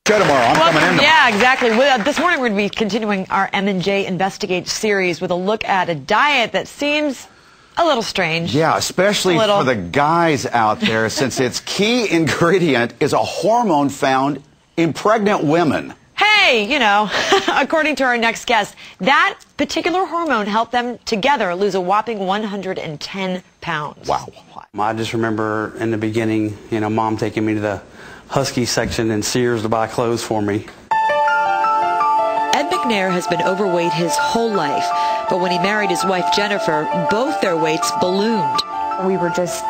Show tomorrow. I'm coming in tomorrow. Yeah, exactly. This morning we're going to be continuing our M&J Investigate series with a look at a diet that seems a little strange. Yeah, especially for the guys out there, since its key ingredient is a hormone found in pregnant women. Hey, you know, according to our next guest, that particular hormone helped them together lose a whopping 110 pounds. Wow. I just remember in the beginning, you know, Mom taking me to the Husky section in Sears to buy clothes for me. Ed McNair has been overweight his whole life, but when he married his wife Jennifer, both their weights ballooned. We were just,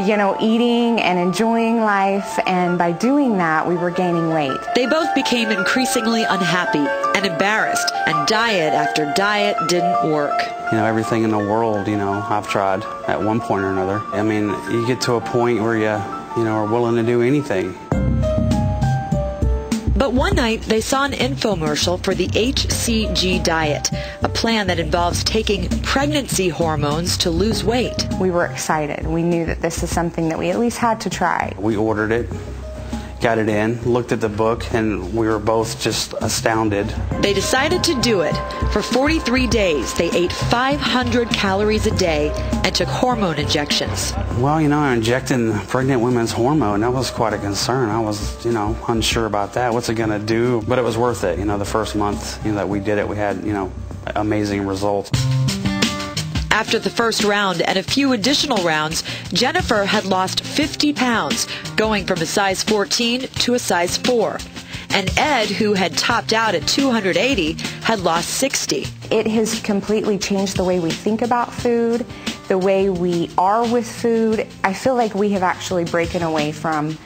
you know, eating and enjoying life, and by doing that, we were gaining weight. They both became increasingly unhappy and embarrassed, and diet after diet didn't work. You know, everything in the world, you know, I've tried at one point or another. I mean, you get to a point where you know, are willing to do anything. But one night, they saw an infomercial for the HCG diet, a plan that involves taking pregnancy hormones to lose weight. We were excited. We knew that this is something that we at least had to try. We ordered it, got it in, looked at the book, and we were both just astounded. They decided to do it. For 43 days, they ate 500 calories a day and took hormone injections. Well, you know, injecting pregnant women's hormone, that was quite a concern. I was, you know, unsure about that. What's it going to do? But it was worth it. You know, the first month, you know, that we did it, we had, you know, amazing results. After the first round and a few additional rounds, Jennifer had lost 50 pounds, going from a size 14 to a size 4. And Ed, who had topped out at 280, had lost 60. It has completely changed the way we think about food, the way we are with food. I feel like we have actually broken away from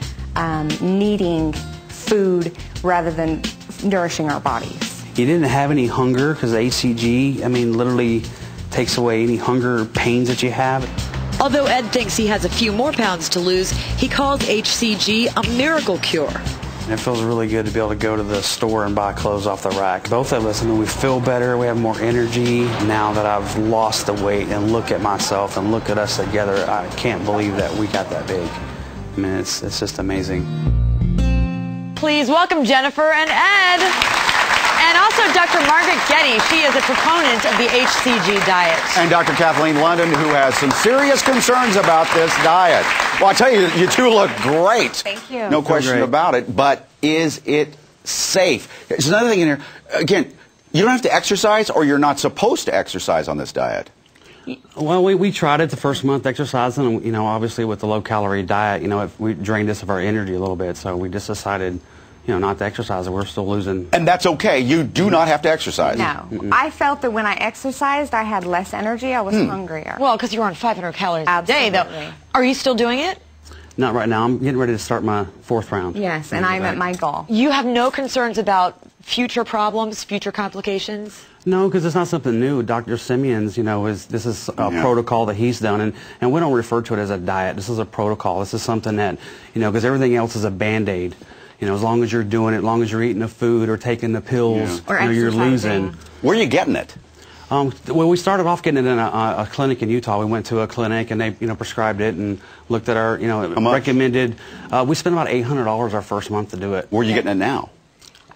needing food rather than nourishing our bodies. You didn't have any hunger because HCG, I mean, literally takes away any hunger pains that you have. Although Ed thinks he has a few more pounds to lose, he calls HCG a miracle cure. And it feels really good to be able to go to the store and buy clothes off the rack. Both of us, I mean, we feel better, we have more energy. Now that I've lost the weight and look at myself and look at us together, I can't believe that we got that big. I mean, it's just amazing. Please welcome Jennifer and Ed. And also Dr. Margaret Getty. She is a proponent of the HCG diet. And Dr. Kathleen London, who has some serious concerns about this diet. Well, I tell you, you two look great. Thank you. No question about it. But is it safe? There's another thing in here. Again, you don't have to exercise, or you're not supposed to exercise on this diet. Well, we tried it the first month exercising, and, you know, obviously with the low-calorie diet, you know, we drained us of our energy a little bit, so we just decided, you know, not to exercise, and we're still losing. And that's okay. You do not have to exercise. No. I felt that when I exercised, I had less energy. I was hungrier. Well, because you were on 500 calories a day, though. Are you still doing it? Not right now. I'm getting ready to start my 4th round. Yes, and I'm at my goal. You have no concerns about future problems, future complications? No, because it's not something new. Dr. Simeon's, you know, this is a protocol that he's done, and we don't refer to it as a diet. This is a protocol. This is something that, you know, because everything else is a Band-Aid. You know, as long as you're doing it, as long as you're eating the food or taking the pills, or you know, you're losing. Where are you getting it? Well, we started off getting it in a clinic in Utah. We went to a clinic and they, you know, prescribed it and looked at our, you know, recommended. We spent about $800 our first month to do it. Where are you getting it now?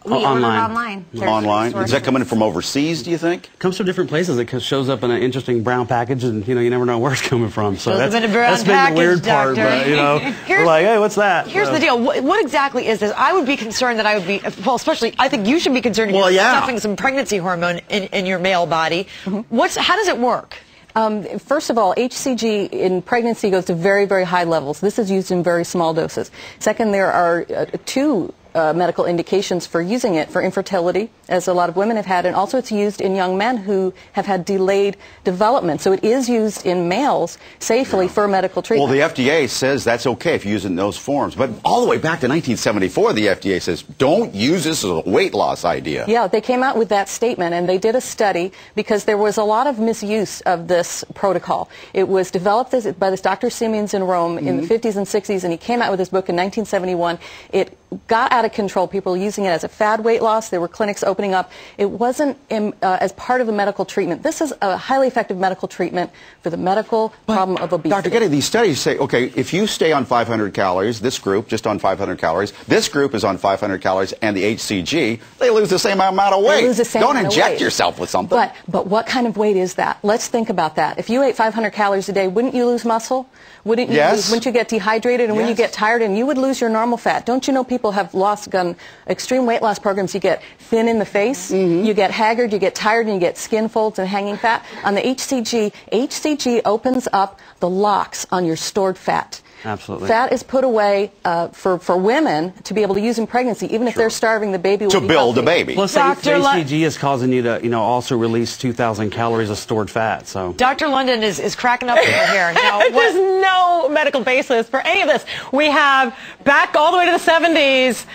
We ordered online. Online? Is that coming from overseas, do you think? Comes from different places. It shows up in an interesting brown package, and, you know, you never know where it's coming from. So that's been the weird part, but, you know, we're like, hey, what's that? Here's the deal. What exactly is this? I would be concerned that I would be, well, especially, I think you should be concerned you're stuffing some pregnancy hormone in your male body. How does it work? First of all, HCG in pregnancy goes to very, very high levels. This is used in very small doses. Second, there are two medical indications for using it for infertility, as a lot of women have had, and also it's used in young men who have had delayed development. So it is used in males safely for medical treatment. Well, the FDA says that's okay if you use it in those forms. But all the way back to 1974, the FDA says don't use this as a weight loss idea. Yeah, they came out with that statement, and they did a study because there was a lot of misuse of this protocol. It was developed by this Dr. Simeons in Rome in the 50s and 60s, and he came out with this book in 1971. It got out out of control. People were using it as a fad weight loss. There were clinics opening up. It wasn't as part of a medical treatment. This is a highly effective medical treatment for the medical problem of obesity. Dr. Getty, these studies say, okay, if you stay on 500 calories, this group just on 500 calories, this group is on 500 calories, and the HCG, they lose the same amount of weight. They lose the same Don't amount of inject weight. yourself with something. But what kind of weight is that? Let's think about that. If you ate 500 calories a day, wouldn't you lose muscle? Wouldn't you get dehydrated? And when you get tired, and you would lose your normal fat. Don't you know people have done extreme weight loss programs? You get thin in the face, you get haggard, you get tired, and you get skin folds and hanging fat. On the HCG opens up the locks on your stored fat. Absolutely. Fat is put away for women to be able to use in pregnancy, even if they're starving. The baby will to be build healthy. a baby. Plus, HCG is causing you to, also release 2,000 calories of stored fat. So, Dr. London is cracking up over here. Now, there's no medical basis for any of this. We have back all the way to the 70s,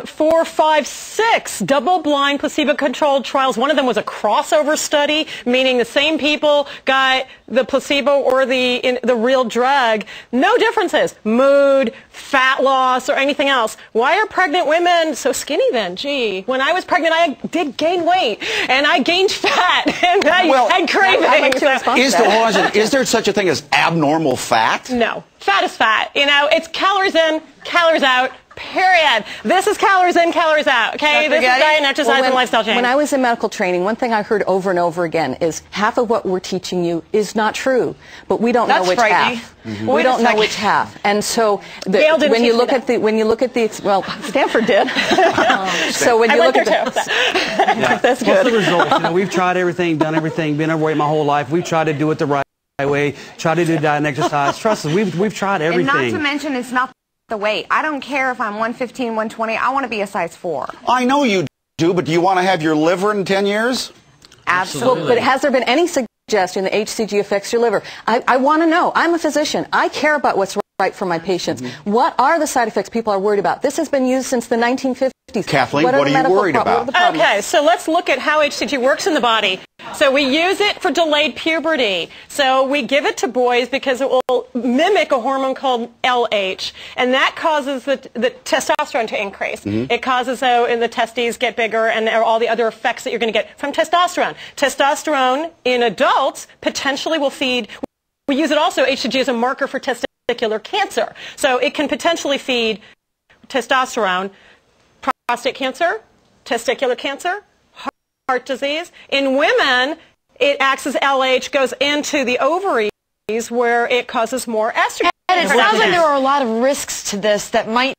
4, 5, 6 double-blind placebo-controlled trials. One of them was a crossover study, meaning the same people got the placebo or the real drug. No differences. Mood, fat loss, or anything else. Why are pregnant women so skinny then? Gee, when I was pregnant, I did gain weight, and I gained fat, and I had cravings. Is there such a thing as abnormal fat? No. Fat is fat. It's calories in, calories out. Period. This is calories in, calories out. Okay, this is diet and exercise and lifestyle change. When I was in medical training, one thing I heard over and over again is half of what we're teaching you is not true, but we don't know which half. We don't know which half, and so when you look at well, Stanford did. So when you look at that's good. What's the result? We've tried everything, done everything, been overweight my whole life. We've tried to do it the right way, try to do diet and exercise. Trust us, we've tried everything. And not to mention, it's not the weight. I don't care if I'm 115, 120. I want to be a size 4. I know you do, but do you want to have your liver in 10 years? Absolutely. Well, but has there been any suggestion that HCG affects your liver? I want to know. I'm a physician. I care about what's right for my patients. What are the side effects people are worried about? This has been used since the 1950s. Kathleen, what are you worried about? Okay, so let's look at how HCG works in the body. So we use it for delayed puberty. So we give it to boys because it will mimic a hormone called LH, and that causes the testosterone to increase. It causes in the testes get bigger and all the other effects that you're going to get from testosterone. Testosterone in adults potentially will feed. We use it also, HCG, as a marker for testicular cancer. So it can potentially feed testosterone, prostate cancer, testicular cancer, heart disease. In women, it acts as LH, goes into the ovaries where it causes more estrogen. And it sounds like there are a lot of risks to this that might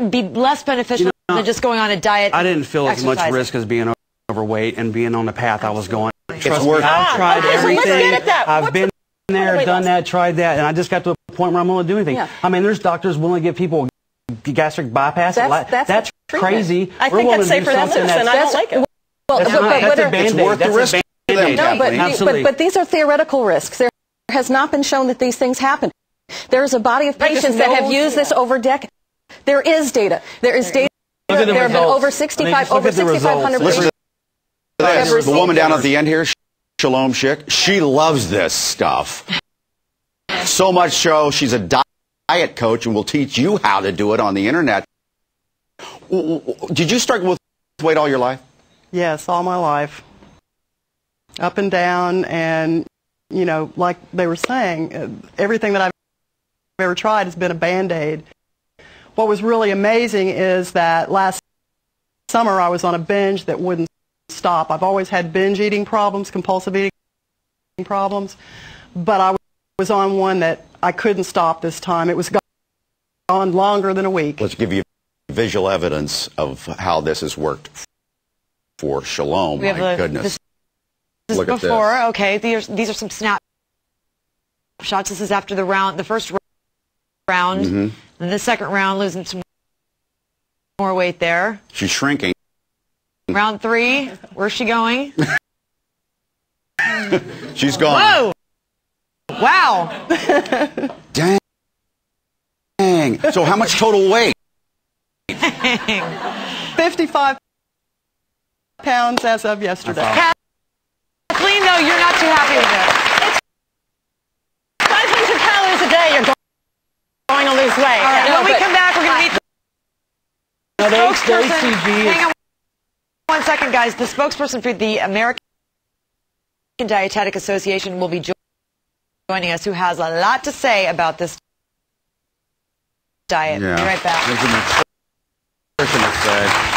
be less beneficial than just going on a diet. I didn't feel as much risk as being overweight and being on the path I was going. It's worth it. I've tried everything. So let's get at that. I've been there, done that, tried that, and I just got to a point where I'm willing to do anything. Yeah. I mean, there's doctors willing to give people gastric bypass. That's crazy. I think that's safer than this, and I don't like it. Well, that's a It's worth the risk. but these are theoretical risks. There has not been shown that these things happen. There is a body of patients that have used this over decades. There is data. There is data. There have been over 6,500. Listen to this. The woman down at the end here, Shaloms Chick, she loves this stuff. So much so, she's a diet coach and will teach you how to do it on the internet. Did you start with weight all your life? Yes, all my life. Up and down, and, like they were saying, everything that I've ever tried has been a Band-Aid. What was really amazing is that last summer I was on a binge that wouldn't stop. I've always had binge eating problems, compulsive eating problems, but I was on one that I couldn't stop this time. It was gone longer than a week. Let's give you visual evidence of how this has worked for Shalom. My goodness. This Look is before. at this. Okay, these are some snapshots. This is after the first round, and the second round, losing some more weight there. She's shrinking. Round 3, where's she going? She's gone. Whoa! Wow! Dang. So how much total weight? 55 pounds as of yesterday. Kathleen, no, you're not too happy with it. It's 500 calories a day. You're going to lose weight. All right, when we come back, we're going to meet Now, the spokesperson, HCG is... hang on 1 second, guys. The spokesperson for the American Dietetic Association will be joining us, who has a lot to say about this diet. Yeah. Be right back. There's an nutritionist say.